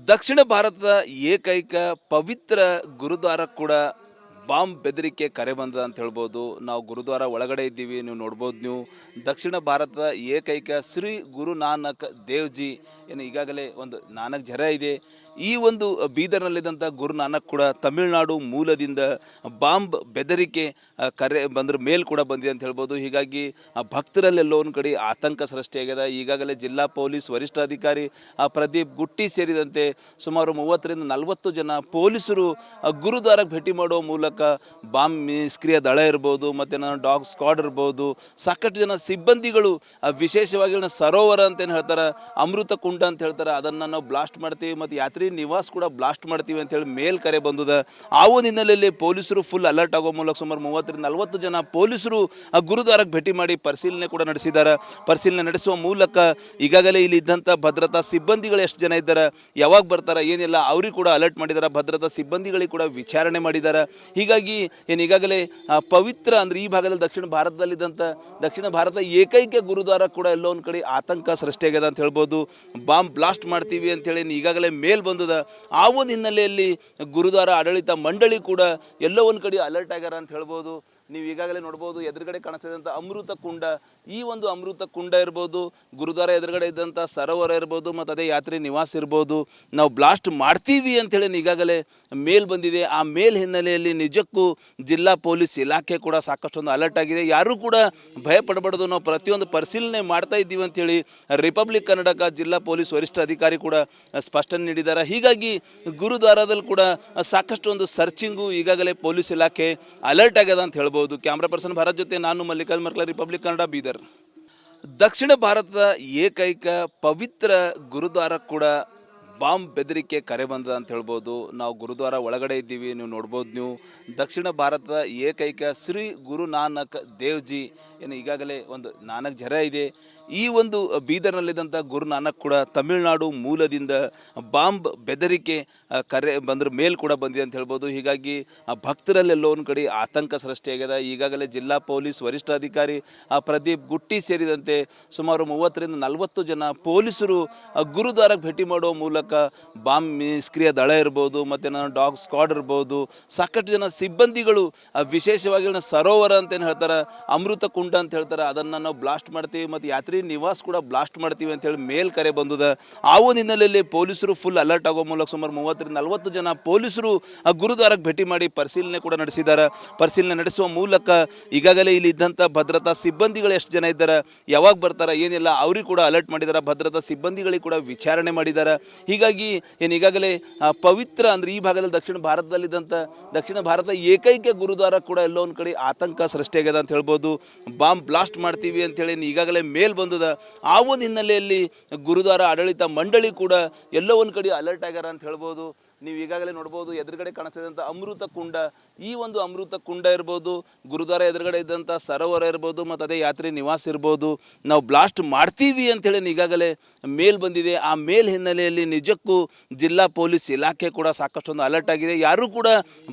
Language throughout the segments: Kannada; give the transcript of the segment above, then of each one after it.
ದಕ್ಷಿಣ ಭಾರತದ ಏಕೈಕ ಪವಿತ್ರ ಗುರುದ್ವಾರ ಕೂಡ ಬಾಂಬ್ ಬೆದರಿಕೆ ಕರೆ ಬಂದದ ಅಂತ ಹೇಳ್ಬೋದು. ನಾವು ಗುರುದ್ವಾರ ಒಳಗಡೆ ಇದ್ದೀವಿ, ನೀವು ನೋಡ್ಬೋದು. ನೀವು ದಕ್ಷಿಣ ಭಾರತದ ಏಕೈಕ ಶ್ರೀ ಗುರು ನಾನಕ್ ದೇವ್ಜಿ ಏನು ಈಗಾಗಲೇ ಒಂದು ನಾನಕ್ ಜರ ಇದೆ. ಈ ಒಂದು ಬೀದರ್ನಲ್ಲಿದ್ದಂಥ ಗುರು ನಾನಕ್ ಕೂಡ ತಮಿಳುನಾಡು ಮೂಲದಿಂದ ಬಾಂಬ್ ಬೆದರಿಕೆ ಕರೆ ಬಂದ್ರ ಮೇಲ್ ಕೂಡ ಬಂದಿದೆ ಅಂತ ಹೇಳ್ಬೋದು. ಹೀಗಾಗಿ ಭಕ್ತರಲ್ಲೆಲ್ಲೋ ಒಂದು ಕಡೆ ಆತಂಕ ಸೃಷ್ಟಿಯಾಗಿದೆ. ಈಗಾಗಲೇ ಜಿಲ್ಲಾ ಪೊಲೀಸ್ ವರಿಷ್ಠಾಧಿಕಾರಿ ಪ್ರದೀಪ್ ಗುಟ್ಟಿ ಸೇರಿದಂತೆ ಸುಮಾರು 30ರಿಂದ 40 ಜನ ಪೊಲೀಸರು ಗುರುದ್ವಾರಕ್ಕೆ ಭೇಟಿ ಮಾಡುವ ಮೂಲಕ ಬಾಂಬ್ ನಿಷ್ಕ್ರಿಯ ದಳ ಇರ್ಬೋದು, ಮತ್ತು ಡಾಗ್ ಸ್ಕ್ವಾಡ್ ಇರ್ಬೋದು, ಸಾಕಷ್ಟು ಜನ ಸಿಬ್ಬಂದಿಗಳು ವಿಶೇಷವಾಗಿ ಸರೋವರ ಅಂತೇನು ಹೇಳ್ತಾರೆ, ಅಮೃತ ಕುಂಡ ಅಂತ ಹೇಳ್ತಾರೆ, ಅದನ್ನು ನಾವು ಬ್ಲಾಸ್ಟ್ ಮಾಡ್ತೀವಿ ಮತ್ತು ಯಾತ್ರಿ ನಿವಾಸ್ ಕೂಡ ಬ್ಲಾಸ್ಟ್ ಮಾಡ್ತೀವಿ ಅಂತೇಳಿ ಮೇಲ್ ಕರೆ ಬಂದದ. ಆ ಒಂದು ಹಿನ್ನೆಲೆಯಲ್ಲಿ ಪೊಲೀಸರು ಫುಲ್ ಅಲರ್ಟ್ ಆಗೋ ಮೂಲಕ ಸುಮಾರು 30ರಿಂದ 40 ಜನ ಪೊಲೀಸರು ಗುರುದ್ವಾರಕ್ಕೆ ಭೇಟಿ ಮಾಡಿ ಪರಿಶೀಲನೆ ಕೂಡ ನಡೆಸಿದ್ದಾರೆ. ಪರಿಶೀಲನೆ ನಡೆಸುವ ಮೂಲಕ ಈಗಾಗಲೇ ಇಲ್ಲಿ ಇದ್ದಂಥ ಭದ್ರತಾ ಸಿಬ್ಬಂದಿಗಳು ಎಷ್ಟು ಜನ ಇದ್ದಾರೆ, ಯಾವಾಗ ಬರ್ತಾರೆ, ಏನಿಲ್ಲ ಅವ್ರಿಗೆ ಕೂಡ ಅಲರ್ಟ್ ಮಾಡಿದ್ದಾರೆ. ಭದ್ರತಾ ಸಿಬ್ಬಂದಿಗಳಿಗೆ ಕೂಡ ವಿಚಾರಣೆ ಮಾಡಿದ್ದಾರೆ. ಹೀಗಾಗಿ ಏನು ಈಗಾಗಲೇ ಪವಿತ್ರ ಅಂದರೆ ಈ ಭಾಗದಲ್ಲಿ ದಕ್ಷಿಣ ಭಾರತ ಏಕೈಕ ಗುರುದ್ವಾರ ಕೂಡ ಎಲ್ಲೋ ಒಂದು ಕಡೆ ಆತಂಕ ಸೃಷ್ಟಿಯಾಗಿದೆ ಅಂತ ಹೇಳ್ಬೋದು. ಬಾಂಬ್ ಬ್ಲಾಸ್ಟ್ ಮಾಡ್ತೀವಿ ಅಂತೇಳಿ ಈಗಾಗಲೇ ಮೇಲ್ ಬಂದದ. ಆ ಒಂದು ಹಿನ್ನೆಲೆಯಲ್ಲಿ ಗುರುದ್ವಾರ ಆಡಳಿತ ಮಂಡಳಿ ಕೂಡ ಎಲ್ಲೋ ಒಂದು ಕಡೆ ಅಲರ್ಟ್ ಆಗ್ಯಾರ ಅಂತ ಹೇಳ್ಬೋದು. ನೀವು ಈಗಾಗಲೇ ನೋಡ್ಬೋದು, ಎದುರುಗಡೆ ಕಾಣಿಸ್ತಿದ್ದಂಥ ಅಮೃತ ಕುಂಡ, ಈ ಒಂದು ಅಮೃತ ಕುಂಡ ಇರ್ಬೋದು, ಗುರುದ್ವಾರ ಎದುರುಗಡೆ ಇದ್ದಂಥ ಸರೋವರ ಇರ್ಬೋದು, ಮತ್ತು ಅದೇ ಯಾತ್ರಿ ನಿವಾಸ ಇರ್ಬೋದು, ನಾವು ಬ್ಲಾಸ್ಟ್ ಮಾಡ್ತೀವಿ ಅಂಥೇಳಿ ಈಗಾಗಲೇ ಮೇಲ್ ಬಂದಿದೆ. ಆ ಮೇಲ್ ಹಿನ್ನೆಲೆಯಲ್ಲಿ ನಿಜಕ್ಕೂ ಜಿಲ್ಲಾ ಪೊಲೀಸ್ ಇಲಾಖೆ ಕೂಡ ಸಾಕಷ್ಟೊಂದು ಅಲರ್ಟ್ ಆಗಿದೆ. ಯಾರೂ ಕೂಡ ಭಯ ಪಡಬಾರ್ದು, ನಾವು ಪ್ರತಿಯೊಂದು ಪರಿಶೀಲನೆ ಮಾಡ್ತಾ ಇದ್ದೀವಿ ಅಂಥೇಳಿ ರಿಪಬ್ಲಿಕ್ ಕನ್ನಡಕ ಜಿಲ್ಲಾ ಪೊಲೀಸ್ ವರಿಷ್ಠ ಅಧಿಕಾರಿ ಕೂಡ ಸ್ಪಷ್ಟನೆ ನೀಡಿದ್ದಾರೆ. ಹೀಗಾಗಿ ಗುರುದ್ವಾರದಲ್ಲಿ ಕೂಡ ಸಾಕಷ್ಟು ಒಂದು ಸರ್ಚಿಂಗು ಈಗಾಗಲೇ ಪೊಲೀಸ್ ಇಲಾಖೆ ಅಲರ್ಟ್ ಆಗ್ಯದ ಅಂತ ಹೇಳ್ಬೋದು. ಕ್ಯಾಮ್ರಾ ಪರ್ಸನ್ ಭಾರತ್ ಜೊತೆ ನಾನು ಮಲ್ಲಿಕಾಲ್ ಮರ್ಕಲ, ರಿಪಬ್ಲಿಕ್ ಕನ್ನಡ, ಬೀದರ್. ದಕ್ಷಿಣ ಭಾರತದ ಏಕೈಕ ಪವಿತ್ರ ಗುರುದ್ವಾರ ಕೂಡ ಬಾಂಬ್ ಬೆದರಿಕೆ ಕರೆ ಬಂದದ ಅಂತ ಹೇಳ್ಬೋದು. ನಾವು ಗುರುದ್ವಾರ ಒಳಗಡೆ ಇದ್ದೀವಿ, ನೀವು ನೋಡ್ಬೋದು. ನೀವು ದಕ್ಷಿಣ ಭಾರತದ ಏಕೈಕ ಶ್ರೀ ಗುರು ನಾನಕ್ ದೇವ್ಜಿ ಏನು ಈಗಾಗಲೇ ಒಂದು ನಾನಕ್ ಜರ ಇದೆ. ಈ ಒಂದು ಬೀದರ್ನಲ್ಲಿದ್ದಂಥ ಗುರು ನಾನಕ್ ಕೂಡ ತಮಿಳುನಾಡು ಮೂಲದಿಂದ ಬಾಂಬ್ ಬೆದರಿಕೆ ಕರೆ ಬಂದ್ರ ಮೇಲ್ ಕೂಡ ಬಂದಿದೆ ಅಂತ ಹೇಳ್ಬೋದು. ಹೀಗಾಗಿ ಭಕ್ತರಲ್ಲೆಲ್ಲೋ ಒಂದು ಕಡೆ ಆತಂಕ ಸೃಷ್ಟಿಯಾಗಿದೆ. ಈಗಾಗಲೇ ಜಿಲ್ಲಾ ಪೊಲೀಸ್ ವರಿಷ್ಠಾಧಿಕಾರಿ ಪ್ರದೀಪ್ ಗುಟ್ಟಿ ಸೇರಿದಂತೆ ಸುಮಾರು 30ರಿಂದ 40 ಜನ ಪೊಲೀಸರು ಗುರುದ್ವಾರಕ್ಕೆ ಭೇಟಿ ಮಾಡುವ ಮೂಲಕ ಬಾಂಬ್ ನಿಷ್ಕ್ರಿಯ ದಳ ಇರ್ಬೋದು, ಮತ್ತು ಡಾಗ್ ಸ್ಕ್ವಾಡ್ ಇರ್ಬೋದು, ಸಾಕಷ್ಟು ಜನ ಸಿಬ್ಬಂದಿಗಳು ವಿಶೇಷವಾಗಿ ಸರೋವರ ಅಂತೇನು ಹೇಳ್ತಾರೆ, ಅಮೃತ ಕುಂಡ ಅಂತ ಹೇಳ್ತಾರೆ, ಅದನ್ನು ನಾವು ಬ್ಲಾಸ್ಟ್ ಮಾಡ್ತೀವಿ ಮತ್ತು ಯಾತ್ರಿ ನಿವಾಸ್ ಕೂಡ ಬ್ಲಾಸ್ಟ್ ಮಾಡ್ತೀವಿ ಅಂತೇಳಿ ಮೇಲ್ ಕರೆ ಬಂದದ. ಆ ಒಂದು ಹಿನ್ನೆಲೆಯಲ್ಲಿ ಪೊಲೀಸರು ಫುಲ್ ಅಲರ್ಟ್ ಆಗೋ ಮೂಲಕ ಸುಮಾರು 30ರಿಂದ 40 ಜನ ಪೊಲೀಸರು ಗುರುದ್ವಾರಕ್ಕೆ ಭೇಟಿ ಮಾಡಿ ಪರಿಶೀಲನೆ ಕೂಡ ನಡೆಸಿದ್ದಾರೆ. ಪರಿಶೀಲನೆ ನಡೆಸುವ ಮೂಲಕ ಈಗಾಗಲೇ ಇಲ್ಲಿ ಇದ್ದಂಥ ಭದ್ರತಾ ಸಿಬ್ಬಂದಿಗಳು ಎಷ್ಟು ಜನ ಇದ್ದಾರೆ, ಯಾವಾಗ ಬರ್ತಾರೆ, ಏನಿಲ್ಲ ಅವ್ರಿಗೆ ಕೂಡ ಅಲರ್ಟ್ ಮಾಡಿದ್ದಾರೆ. ಭದ್ರತಾ ಸಿಬ್ಬಂದಿಗಳಿಗೆ ಕೂಡ ವಿಚಾರಣೆ ಮಾಡಿದ್ದಾರೆ. ಹೀಗಾಗಿ ಏನು ಈಗಾಗಲೇ ಪವಿತ್ರ ಅಂದರೆ ಈ ಭಾಗದಲ್ಲಿ ದಕ್ಷಿಣ ಭಾರತ ಏಕೈಕ ಗುರುದ್ವಾರ ಕೂಡ ಎಲ್ಲೋ ಒಂದು ಕಡೆ ಆತಂಕ ಸೃಷ್ಟಿಯಾಗಿದೆ ಅಂತ ಹೇಳ್ಬೋದು. ಬಾಂಬ್ ಬ್ಲಾಸ್ಟ್ ಮಾಡ್ತೀವಿ ಅಂತೇಳಿ ಈಗಾಗಲೇ ಮೇಲ್ ಬಂದದ. ಆ ಒಂದು ಹಿನ್ನೆಲೆಯಲ್ಲಿ ಗುರುದ್ವಾರ ಆಡಳಿತ ಮಂಡಳಿ ಕೂಡ ಎಲ್ಲೋ ಒಂದು ಕಡೆ ಅಲರ್ಟ್ ಆಗ್ಯಾರ ಅಂತ ಹೇಳ್ಬೋದು. ನೀವು ಈಗಾಗಲೇ ನೋಡ್ಬೋದು, ಎದುರುಗಡೆ ಕಾಣಿಸ್ತಿದ್ದಂಥ ಅಮೃತ ಕುಂಡ, ಈ ಒಂದು ಅಮೃತ ಕುಂಡ ಇರ್ಬೋದು, ಗುರುದ್ವಾರ ಎದುರುಗಡೆ ಇದ್ದಂಥ ಸರೋವರ ಇರ್ಬೋದು, ಮತ್ತು ಅದೇ ಯಾತ್ರಿ ನಿವಾಸ ಇರ್ಬೋದು, ನಾವು ಬ್ಲಾಸ್ಟ್ ಮಾಡ್ತೀವಿ ಅಂಥೇಳಿ ಈಗಾಗಲೇ ಮೇಲ್ ಬಂದಿದೆ. ಆ ಮೇಲ್ ಹಿನ್ನೆಲೆಯಲ್ಲಿ ನಿಜಕ್ಕೂ ಜಿಲ್ಲಾ ಪೊಲೀಸ್ ಇಲಾಖೆ ಕೂಡ ಸಾಕಷ್ಟೊಂದು ಅಲರ್ಟ್ ಆಗಿದೆ. ಯಾರೂ ಕೂಡ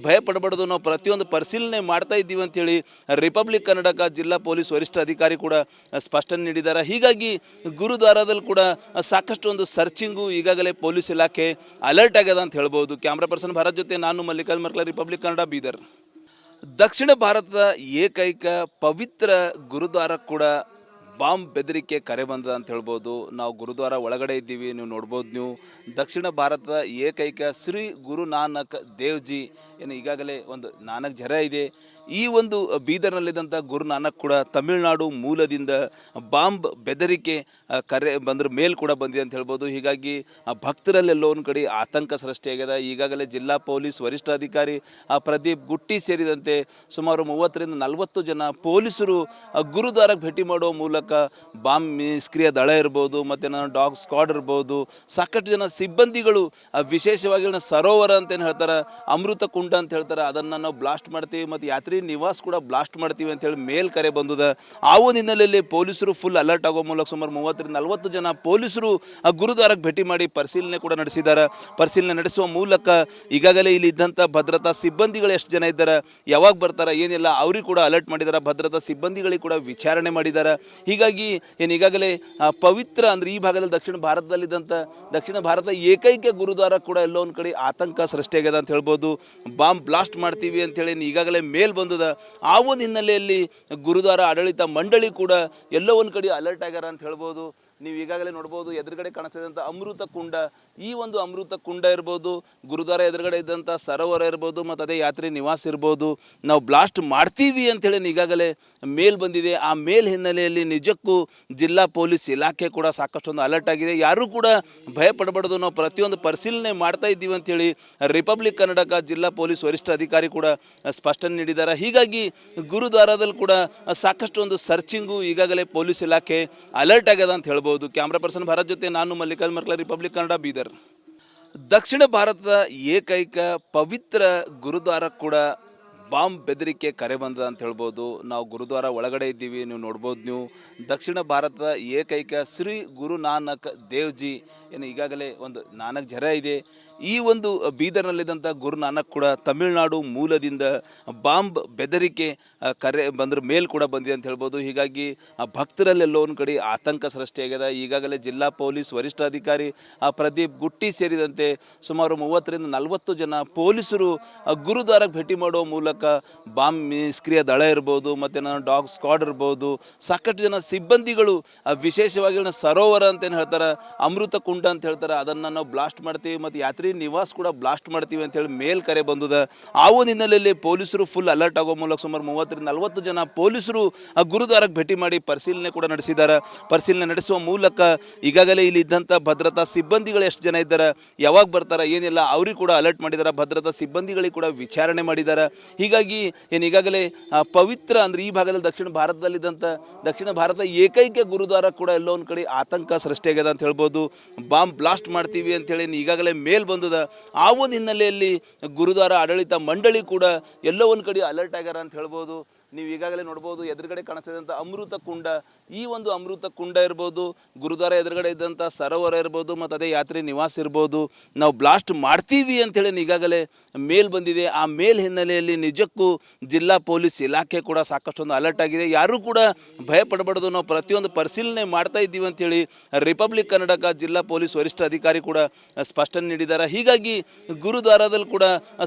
ಭಯ ಪಡಬಾರ್ದು, ನಾವು ಪ್ರತಿಯೊಂದು ಪರಿಶೀಲನೆ ಮಾಡ್ತಾ ಇದ್ದೀವಿ ಅಂಥೇಳಿ ರಿಪಬ್ಲಿಕ್ ಕನ್ನಡಕ ಜಿಲ್ಲಾ ಪೊಲೀಸ್ ವರಿಷ್ಠ ಅಧಿಕಾರಿ ಕೂಡ ಸ್ಪಷ್ಟನೆ ನೀಡಿದ್ದಾರೆ. ಹೀಗಾಗಿ ಗುರುದ್ವಾರದಲ್ಲಿ ಕೂಡ ಸಾಕಷ್ಟು ಒಂದು ಸರ್ಚಿಂಗು ಈಗಾಗಲೇ ಪೊಲೀಸ್ ಇಲಾಖೆ ಅಲರ್ಟ್ ಆಗ್ಯದ ಅಂತ ಹೇಳ್ಬೋದು. ಕ್ಯಾಮ್ರಾ ಪರ್ಸನ್ ಭಾರತ್ ಜೊತೆ ನಾನು ಮಲ್ಲಿಕಾಲ್ ಮರ್ಕಲ, ರಿಪಬ್ಲಿಕ್ ಕನ್ನಡ, ಬೀದರ್. ದಕ್ಷಿಣ ಭಾರತದ ಏಕೈಕ ಪವಿತ್ರ ಗುರುದ್ವಾರ ಕೂಡ ಬಾಂಬ್ ಬೆದರಿಕೆ ಕರೆ ಬಂದದ ಅಂತ ಹೇಳ್ಬೋದು. ನಾವು ಗುರುದ್ವಾರ ಒಳಗಡೆ ಇದ್ದೀವಿ, ನೀವು ನೋಡ್ಬೋದು. ನೀವು ದಕ್ಷಿಣ ಭಾರತದ ಏಕೈಕ ಶ್ರೀ ಗುರು ನಾನಕ್ ದೇವ್ಜಿ ಏನು ಈಗಾಗಲೇ ಒಂದು ನಾನಕ್ ಜರ ಇದೆ. ಈ ಒಂದು ಬೀದರ್ನಲ್ಲಿದ್ದಂಥ ಗುರು ನಾನಕ್ ಕೂಡ ತಮಿಳುನಾಡು ಮೂಲದಿಂದ ಬಾಂಬ್ ಬೆದರಿಕೆ ಕರೆ ಬಂದ್ರ ಮೇಲ್ ಕೂಡ ಬಂದಿದೆ ಅಂತ ಹೇಳ್ಬೋದು. ಹೀಗಾಗಿ ಭಕ್ತರಲ್ಲೆಲ್ಲೋ ಒಂದು ಕಡೆ ಆತಂಕ ಸೃಷ್ಟಿಯಾಗಿದೆ. ಈಗಾಗಲೇ ಜಿಲ್ಲಾ ಪೊಲೀಸ್ ವರಿಷ್ಠಾಧಿಕಾರಿ ಪ್ರದೀಪ್ ಗುಟ್ಟಿ ಸೇರಿದಂತೆ ಸುಮಾರು 30ರಿಂದ 40 ಜನ ಪೊಲೀಸರು ಗುರುದ್ವಾರಕ್ಕೆ ಭೇಟಿ ಮಾಡುವ ಮೂಲಕ ಬಾಂಬ್ ನಿಷ್ಕ್ರಿಯ ದಳ ಇರ್ಬೋದು, ಮತ್ತು ಡಾಗ್ ಸ್ಕ್ವಾಡ್ ಇರ್ಬೋದು, ಸಾಕಷ್ಟು ಜನ ಸಿಬ್ಬಂದಿಗಳು ವಿಶೇಷವಾಗಿ ಸರೋವರ ಅಂತೇನು ಹೇಳ್ತಾರೆ, ಅಮೃತ ಕುಂಡ ಕುಂಡ ಅಂತ ಹೇಳ್ತಾರೆ ಅದನ್ನು ನಾವು ಬ್ಲಾಸ್ಟ್ ಮಾಡ್ತೀವಿ ಮತ್ತು ಯಾತ್ರಿ ನಿವಾಸ ಕೂಡ ಬ್ಲಾಸ್ಟ್ ಮಾಡ್ತೀವಿ ಅಂತೇಳಿ ಮೇಲ್ ಕರೆ ಬಂದದ. ಆ ಒಂದು ಹಿನ್ನೆಲೆಯಲ್ಲಿ ಪೊಲೀಸರು ಫುಲ್ ಅಲರ್ಟ್ ಆಗೋ ಮೂಲಕ ಸುಮಾರು 30-40 ಜನ ಪೊಲೀಸರು ಆ ಗುರುದ್ವಾರಕ್ಕೆ ಭೇಟಿ ಮಾಡಿ ಪರಿಶೀಲನೆ ಕೂಡ ನಡೆಸಿದ್ದಾರೆ. ಪರಿಶೀಲನೆ ನಡೆಸುವ ಮೂಲಕ ಈಗಾಗಲೇ ಇಲ್ಲಿ ಇದ್ದಂಥ ಭದ್ರತಾ ಸಿಬ್ಬಂದಿಗಳು ಎಷ್ಟು ಜನ ಇದ್ದಾರೆ, ಯಾವಾಗ ಬರ್ತಾರೆ, ಏನಿಲ್ಲ ಅವ್ರಿಗೆ ಕೂಡ ಅಲರ್ಟ್ ಮಾಡಿದ್ದಾರೆ. ಭದ್ರತಾ ಸಿಬ್ಬಂದಿಗಳಿಗೆ ಕೂಡ ವಿಚಾರಣೆ ಮಾಡಿದ್ದಾರೆ. ಹೀಗಾಗಿ ಈಗಾಗಲೇ ಪವಿತ್ರ ಅಂದರೆ ಈ ಭಾಗದಲ್ಲಿ ದಕ್ಷಿಣ ಭಾರತ ಏಕೈಕ ಗುರುದ್ವಾರ ಕೂಡ ಎಲ್ಲೋ ಒಂದು ಕಡೆ ಆತಂಕ ಸೃಷ್ಟಿಯಾಗ್ಯದ ಅಂತ ಹೇಳ್ಬೋದು. ಬಾಂಬ್ ಬ್ಲಾಸ್ಟ್ ಮಾಡ್ತೀವಿ ಅಂತೇಳಿ ಈಗಾಗಲೇ ಮೇಲ್ ಬಂದದ. ಆ ಒಂದು ಹಿನ್ನೆಲೆಯಲ್ಲಿ ಗುರುದ್ವಾರ ಆಡಳಿತ ಮಂಡಳಿ ಕೂಡ ಎಲ್ಲೋ ಒಂದು ಕಡೆ ಅಲರ್ಟ್ ಆಗ್ಯಾರ ಅಂತ ಹೇಳ್ಬೋದು. ನೀವು ಈಗಾಗಲೇ ನೋಡ್ಬೋದು ಎದುರುಗಡೆ ಕಾಣಿಸ್ತಿದ್ದಂಥ ಅಮೃತ ಕುಂಡ, ಈ ಒಂದು ಅಮೃತ ಕುಂಡ ಇರ್ಬೋದು, ಗುರುದ್ವಾರ ಎದುರುಗಡೆ ಇದ್ದಂಥ ಸರೋವರ ಇರ್ಬೋದು, ಮತ್ತು ಅದೇ ಯಾತ್ರಿ ನಿವಾಸ ಇರ್ಬೋದು, ನಾವು ಬ್ಲಾಸ್ಟ್ ಮಾಡ್ತೀವಿ ಅಂಥೇಳಿ ಈಗಾಗಲೇ ಮೇಲ್ ಬಂದಿದೆ. ಆ ಮೇಲ್ ಹಿನ್ನೆಲೆಯಲ್ಲಿ ನಿಜಕ್ಕೂ ಜಿಲ್ಲಾ ಪೊಲೀಸ್ ಇಲಾಖೆ ಕೂಡ ಸಾಕಷ್ಟೊಂದು ಅಲರ್ಟ್ ಆಗಿದೆ. ಯಾರೂ ಕೂಡ ಭಯ ಪಡಬಾರ್ದು, ನಾವು ಪ್ರತಿಯೊಂದು ಪರಿಶೀಲನೆ ಮಾಡ್ತಾ ಇದ್ದೀವಿ ಅಂಥೇಳಿ ರಿಪಬ್ಲಿಕ್ ಕನ್ನಡಕ ಜಿಲ್ಲಾ ಪೊಲೀಸ್ ವರಿಷ್ಠ ಅಧಿಕಾರಿ ಕೂಡ ಸ್ಪಷ್ಟನೆ ನೀಡಿದ್ದಾರೆ. ಹೀಗಾಗಿ ಗುರುದ್ವಾರದಲ್ಲಿ ಕೂಡ ಸಾಕಷ್ಟು ಒಂದು ಸರ್ಚಿಂಗು ಈಗಾಗಲೇ ಪೊಲೀಸ್ ಇಲಾಖೆ ಅಲರ್ಟ್ ಆಗ್ಯದ ಅಂತ ಹೇಳ್ಬೋದು. ಕ್ಯಾಮ್ರಾ ಪರ್ಸನ್ ಭಾರತ್ ಜೊತೆ ನಾನು ಮಲ್ಲಿಕಾರ್ಜುನ್ ಮರ್ಕಲ, ರಿಪಬ್ಲಿಕ್ ಕನ್ನಡ, ಬೀದರ್. ದಕ್ಷಿಣ ಭಾರತದ ಏಕೈಕ ಪವಿತ್ರ ಗುರುದ್ವಾರ ಕೂಡ ಬಾಂಬ್ ಬೆದರಿಕೆ ಕರೆ ಬಂದದ ಅಂತ ಹೇಳ್ಬೋದು. ನಾವು ಗುರುದ್ವಾರ ಒಳಗಡೆ ಇದ್ದೀವಿ, ನೀವು ನೋಡ್ಬೋದು. ನೀವು ದಕ್ಷಿಣ ಭಾರತದ ಏಕೈಕ ಶ್ರೀ ಗುರು ನಾನಕ್ ದೇವ್ಜಿ ಈಗಾಗಲೇ ಒಂದು ನಾನಕ್ ಜರ ಇದೆ. ಈ ಒಂದು ಬೀದರ್ನಲ್ಲಿದ್ದಂಥ ಗುರು ನಾನಕ್ ಕೂಡ ತಮಿಳುನಾಡು ಮೂಲದಿಂದ ಬಾಂಬ್ ಬೆದರಿಕೆ ಕರೆ ಬಂದ್ರ ಮೇಲ್ ಕೂಡ ಬಂದಿದೆ ಅಂತ ಹೇಳ್ಬೋದು. ಹೀಗಾಗಿ ಭಕ್ತರಲ್ಲೆಲ್ಲೋ ಒಂದು ಕಡೆ ಆತಂಕ ಸೃಷ್ಟಿಯಾಗಿದೆ. ಈಗಾಗಲೇ ಜಿಲ್ಲಾ ಪೊಲೀಸ್ ವರಿಷ್ಠಾಧಿಕಾರಿ ಪ್ರದೀಪ್ ಗುಟ್ಟಿ ಸೇರಿದಂತೆ ಸುಮಾರು 30-40 ಜನ ಪೊಲೀಸರು ಗುರುದ್ವಾರಕ್ಕೆ ಭೇಟಿ ಮಾಡುವ ಮೂಲಕ ಬಾಂಬ್ ನಿಷ್ಕ್ರಿಯ ದಳ ಇರ್ಬೋದು, ಮತ್ತು ಡಾಗ್ ಸ್ಕ್ವಾಡ್ ಇರ್ಬೋದು, ಸಾಕಷ್ಟು ಜನ ಸಿಬ್ಬಂದಿಗಳು ವಿಶೇಷವಾಗಿ ಸರೋವರ ಅಂತೇನು ಹೇಳ್ತಾರೆ, ಅಮೃತ ಕುಂಡ ಅಂತ ಹೇಳ್ತಾರೆ, ಅದನ್ನು ನಾವು ಬ್ಲಾಸ್ಟ್ ಮಾಡ್ತೀವಿ ಮತ್ತು ಯಾತ್ರಿ ನಿವಾಸ ಕೂಡ ಬ್ಲಾಸ್ಟ್ ಮಾಡ್ತೀವಿ ಅಂತೇಳಿ ಮೇಲ್ ಕರೆ ಬಂದದ. ಆ ಒಂದು ಹಿನ್ನೆಲೆಯಲ್ಲಿ ಪೊಲೀಸರು ಫುಲ್ ಅಲರ್ಟ್ ಆಗೋ ಮೂಲಕ ಸುಮಾರು 30-40 ಜನ ಪೊಲೀಸರು ಗುರುದ್ವಾರಕ್ಕೆ ಭೇಟಿ ಮಾಡಿ ಪರಿಶೀಲನೆ ಕೂಡ ನಡೆಸಿದ್ದಾರೆ. ಪರಿಶೀಲನೆ ನಡೆಸುವ ಮೂಲಕ ಈಗಾಗಲೇ ಇಲ್ಲಿ ಇದ್ದಂಥ ಭದ್ರತಾ ಸಿಬ್ಬಂದಿಗಳು ಎಷ್ಟು ಜನ ಇದ್ದಾರೆ, ಯಾವಾಗ ಬರ್ತಾರೆ, ಏನಿಲ್ಲ ಅವ್ರಿಗೆ ಕೂಡ ಅಲರ್ಟ್ ಮಾಡಿದ್ದಾರೆ. ಭದ್ರತಾ ಸಿಬ್ಬಂದಿಗಳಿಗೆ ಕೂಡ ವಿಚಾರಣೆ ಮಾಡಿದ್ದಾರೆ. ಹೀಗಾಗಿ ಈಗಾಗಲೇ ಪವಿತ್ರ ಅಂದರೆ ಈ ಭಾಗದಲ್ಲಿ ದಕ್ಷಿಣ ಭಾರತ ಏಕೈಕ ಗುರುದ್ವಾರ ಕೂಡ ಎಲ್ಲೋ ಒಂದು ಕಡೆ ಆತಂಕ ಸೃಷ್ಟಿಯಾಗ್ಯದ ಅಂತ ಹೇಳ್ಬೋದು. ಬಾಂಬ್ ಬ್ಲಾಸ್ಟ್ ಮಾಡ್ತೀವಿ ಅಂತೇಳಿ ಈಗಾಗಲೇ ಮೇಲ್ ಬಂದದ. ಆ ಒಂದು ಹಿನ್ನೆಲೆಯಲ್ಲಿ ಗುರುದ್ವಾರ ಆಡಳಿತ ಮಂಡಳಿ ಕೂಡ ಎಲ್ಲೋ ಒಂದು ಕಡೆ ಅಲರ್ಟ್ ಆಗ್ಯಾರ ಅಂತ ಹೇಳ್ಬೋದು. ನೀವು ಈಗಾಗಲೇ ನೋಡ್ಬೋದು ಎದುರುಗಡೆ ಕಾಣಿಸ್ತಿದ್ದಂಥ ಅಮೃತ ಕುಂಡ, ಈ ಒಂದು ಅಮೃತ ಕುಂಡ ಇರ್ಬೋದು, ಗುರುದ್ವಾರ ಎದುರುಗಡೆ ಇದ್ದಂಥ ಸರೋವರ ಇರ್ಬೋದು, ಮತ್ತು ಅದೇ ಯಾತ್ರಿ ನಿವಾಸ ಇರ್ಬೋದು, ನಾವು ಬ್ಲಾಸ್ಟ್ ಮಾಡ್ತೀವಿ ಅಂಥೇಳಿ ಈಗಾಗಲೇ ಮೇಲ್ ಬಂದಿದೆ. ಆ ಮೇಲ್ ಹಿನ್ನೆಲೆಯಲ್ಲಿ ನಿಜಕ್ಕೂ ಜಿಲ್ಲಾ ಪೊಲೀಸ್ ಇಲಾಖೆ ಕೂಡ ಸಾಕಷ್ಟೊಂದು ಅಲರ್ಟ್ ಆಗಿದೆ. ಯಾರೂ ಕೂಡ ಭಯ ಪಡಬಾರ್ದು, ನಾವು ಪ್ರತಿಯೊಂದು ಪರಿಶೀಲನೆ ಮಾಡ್ತಾ ಇದ್ದೀವಿ ಅಂಥೇಳಿ ರಿಪಬ್ಲಿಕ್ ಕನ್ನಡಕ ಜಿಲ್ಲಾ ಪೊಲೀಸ್ ವರಿಷ್ಠ ಅಧಿಕಾರಿ ಕೂಡ ಸ್ಪಷ್ಟನೆ ನೀಡಿದ್ದಾರೆ. ಹೀಗಾಗಿ ಗುರುದ್ವಾರದಲ್ಲಿ ಕೂಡ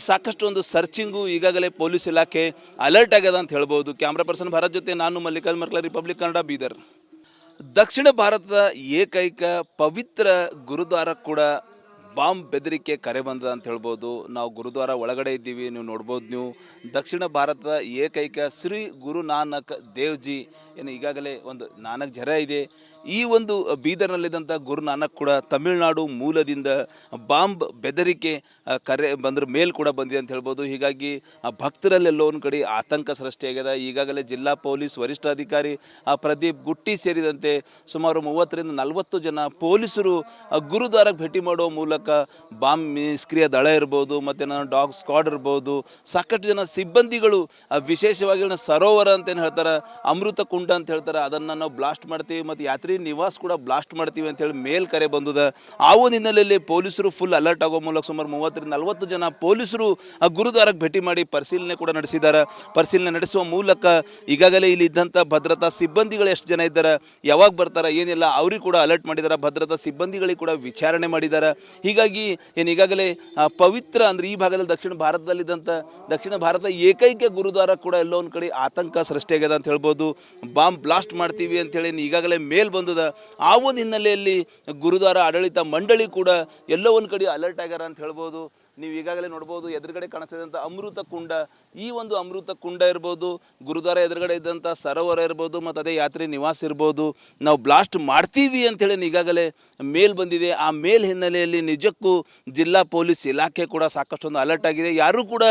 ಸಾಕಷ್ಟು ಒಂದು ಸರ್ಚಿಂಗು ಈಗಾಗಲೇ ಪೊಲೀಸ್ ಇಲಾಖೆ ಅಲರ್ಟ್ ಆಗ್ಯದ ಅಂತ ಹೇಳ್ಬೋದು. ಕ್ಯಾಮ್ರಾ ಪರ್ಸನ್ ಭಾರತ್ ಜೊತೆ ನಾನು ಮಲ್ಲಿಕಾರ್ಜುನ್ ಮರ್ಕಲ, ರಿಪಬ್ಲಿಕ್ ಕನ್ನಡ, ಬೀದರ್. ದಕ್ಷಿಣ ಭಾರತದ ಏಕೈಕ ಪವಿತ್ರ ಗುರುದ್ವಾರ ಕೂಡ ಬಾಂಬ್ ಬೆದರಿಕೆ ಕರೆ ಬಂದದ ಅಂತ ಹೇಳ್ಬೋದು. ನಾವು ಗುರುದ್ವಾರ ಒಳಗಡೆ ಇದ್ದೀವಿ, ನೀವು ನೋಡ್ಬೋದು. ನೀವು ದಕ್ಷಿಣ ಭಾರತದ ಏಕೈಕ ಶ್ರೀ ಗುರು ನಾನಕ್ ದೇವ್ಜಿ ಈಗಾಗಲೇ ಒಂದು ನಾನಕ್ ಜರ ಇದೆ. ಈ ಒಂದು ಬೀದರ್ನಲ್ಲಿದ್ದಂಥ ಗುರು ನಾನಕ್ ಕೂಡ ತಮಿಳುನಾಡು ಮೂಲದಿಂದ ಬಾಂಬ್ ಬೆದರಿಕೆ ಕರೆ ಬಂದ್ರ ಮೇಲ್ ಕೂಡ ಬಂದಿದೆ ಅಂತ ಹೇಳ್ಬೋದು. ಹೀಗಾಗಿ ಭಕ್ತರಲ್ಲೆಲ್ಲೋ ಒಂದು ಕಡೆ ಆತಂಕ ಸೃಷ್ಟಿಯಾಗಿದೆ. ಈಗಾಗಲೇ ಜಿಲ್ಲಾ ಪೊಲೀಸ್ ವರಿಷ್ಠಾಧಿಕಾರಿ ಪ್ರದೀಪ್ ಗುಟ್ಟಿ ಸೇರಿದಂತೆ ಸುಮಾರು 30-40 ಜನ ಪೊಲೀಸರು ಗುರುದ್ವಾರಕ್ಕೆ ಭೇಟಿ ಮಾಡುವ ಮೂಲಕ ಬಾಂಬ್ ನಿಷ್ಕ್ರಿಯ ದಳ ಇರ್ಬೋದು, ಮತ್ತು ಡಾಗ್ ಸ್ಕ್ವಾಡ್ ಇರ್ಬೋದು, ಸಾಕಷ್ಟು ಜನ ಸಿಬ್ಬಂದಿಗಳು ವಿಶೇಷವಾಗಿ ಸರೋವರ ಅಂತೇನು ಹೇಳ್ತಾರೆ, ಅಮೃತ ಕುಂಡ ಅಂತ ಹೇಳ್ತಾರೆ, ಅದನ್ನು ನಾವು ಬ್ಲಾಸ್ಟ್ ಮಾಡ್ತೀವಿ ಮತ್ತು ಯಾತ್ರಿ ನಿವಾಸ ಕೂಡ ಬ್ಲಾಸ್ಟ್ ಮಾಡ್ತೀವಿ ಅಂತೇಳಿ ಮೇಲ್ ಕರೆ ಬಂದದ. ಆ ಒಂದು ಹಿನ್ನೆಲೆಯಲ್ಲಿ ಪೊಲೀಸರು ಫುಲ್ ಅಲರ್ಟ್ ಆಗೋ ಮೂಲಕ ಸುಮಾರು 30-40 ಜನ ಪೊಲೀಸರು ಗುರುದ್ವಾರಕ್ಕೆ ಭೇಟಿ ಮಾಡಿ ಪರಿಶೀಲನೆ ಕೂಡ ನಡೆಸಿದ್ದಾರೆ. ಪರಿಶೀಲನೆ ನಡೆಸುವ ಮೂಲಕ ಈಗಾಗಲೇ ಇಲ್ಲಿ ಇದ್ದಂಥ ಭದ್ರತಾ ಸಿಬ್ಬಂದಿಗಳು ಎಷ್ಟು ಜನ ಇದ್ದಾರೆ, ಯಾವಾಗ ಬರ್ತಾರೆ, ಏನಿಲ್ಲ ಅವ್ರಿಗೆ ಕೂಡ ಅಲರ್ಟ್ ಮಾಡಿದ್ದಾರೆ. ಭದ್ರತಾ ಸಿಬ್ಬಂದಿಗಳಿಗೆ ಕೂಡ ವಿಚಾರಣೆ ಮಾಡಿದ್ದಾರೆ. ಹೀಗಾಗಿ ಈಗಾಗಲೇ ಪವಿತ್ರ ಅಂದರೆ ಈ ಭಾಗದಲ್ಲಿ ದಕ್ಷಿಣ ಭಾರತ ಏಕೈಕ ಗುರುದ್ವಾರ ಕೂಡ ಎಲ್ಲೋ ಒಂದು ಕಡೆ ಆತಂಕ ಸೃಷ್ಟಿಯಾಗ್ಯದ ಅಂತ ಹೇಳ್ಬೋದು. ಬಾಂಬ್ ಬ್ಲಾಸ್ಟ್ ಮಾಡ್ತೀವಿ ಅಂಥೇಳಿ ಈಗಾಗಲೇ ಮೇಲ್ ಬಂದದ. ಆ ಒಂದು ಹಿನ್ನೆಲೆಯಲ್ಲಿ ಗುರುದ್ವಾರ ಆಡಳಿತ ಮಂಡಳಿ ಕೂಡ ಎಲ್ಲೋ ಒಂದು ಕಡೆ ಅಲರ್ಟ್ ಆಗ್ಯಾರ ಅಂತ ಹೇಳ್ಬೋದು. ನೀವು ಈಗಾಗಲೇ ನೋಡ್ಬೋದು ಎದುರುಗಡೆ ಕಾಣಿಸ್ತಿದ್ದಂಥ ಅಮೃತ ಕುಂಡ, ಈ ಒಂದು ಅಮೃತ ಕುಂಡ ಇರ್ಬೋದು, ಗುರುದ್ವಾರ ಎದುರುಗಡೆ ಇದ್ದಂಥ ಸರೋವರ ಇರ್ಬೋದು, ಮತ್ತು ಅದೇ ಯಾತ್ರಿ ನಿವಾಸ ಇರ್ಬೋದು, ನಾವು ಬ್ಲಾಸ್ಟ್ ಮಾಡ್ತೀವಿ ಅಂಥೇಳಿ ಈಗಾಗಲೇ ಮೇಲ್ ಬಂದಿದೆ. ಆ ಮೇಲ್ ಹಿನ್ನೆಲೆಯಲ್ಲಿ ನಿಜಕ್ಕೂ ಜಿಲ್ಲಾ ಪೊಲೀಸ್ ಇಲಾಖೆ ಕೂಡ ಸಾಕಷ್ಟೊಂದು ಅಲರ್ಟ್ ಆಗಿದೆ. ಯಾರೂ ಕೂಡ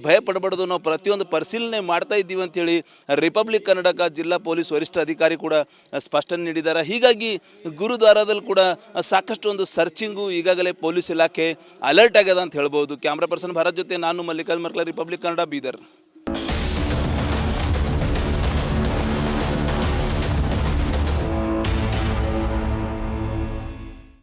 ಭಯ ಪಡಬಾರ್ದು, ನಾವು ಪ್ರತಿಯೊಂದು ಪರಿಶೀಲನೆ ಮಾಡ್ತಾ ಇದ್ದೀವಿ ಅಂಥೇಳಿ ರಿಪಬ್ಲಿಕ್ ಕನ್ನಡಕ ಜಿಲ್ಲಾ ಪೊಲೀಸ್ ವರಿಷ್ಠ ಅಧಿಕಾರಿ ಕೂಡ ಸ್ಪಷ್ಟನೆ ನೀಡಿದ್ದಾರೆ. ಹೀಗಾಗಿ ಗುರುದ್ವಾರದಲ್ಲಿ ಕೂಡ ಸಾಕಷ್ಟು ಒಂದು ಸರ್ಚಿಂಗು ಈಗಾಗಲೇ ಪೊಲೀಸ್ ಇಲಾಖೆ ಅಲರ್ಟ್ ಆಗ್ಯದ ಅಂತ ಹೇಳ್ಬೋದು. ಕ್ಯಾಮ್ರಾ ಪರ್ಸನ್ ಭಾರತ್ ಜೊತೆ ನಾನು ಮಲ್ಲಿಕಾರ್ಜುನ್ ಮರ್ಕಲ, ರಿಪಬ್ಲಿಕ್ ಕನ್ನಡ, ಬೀದರ್.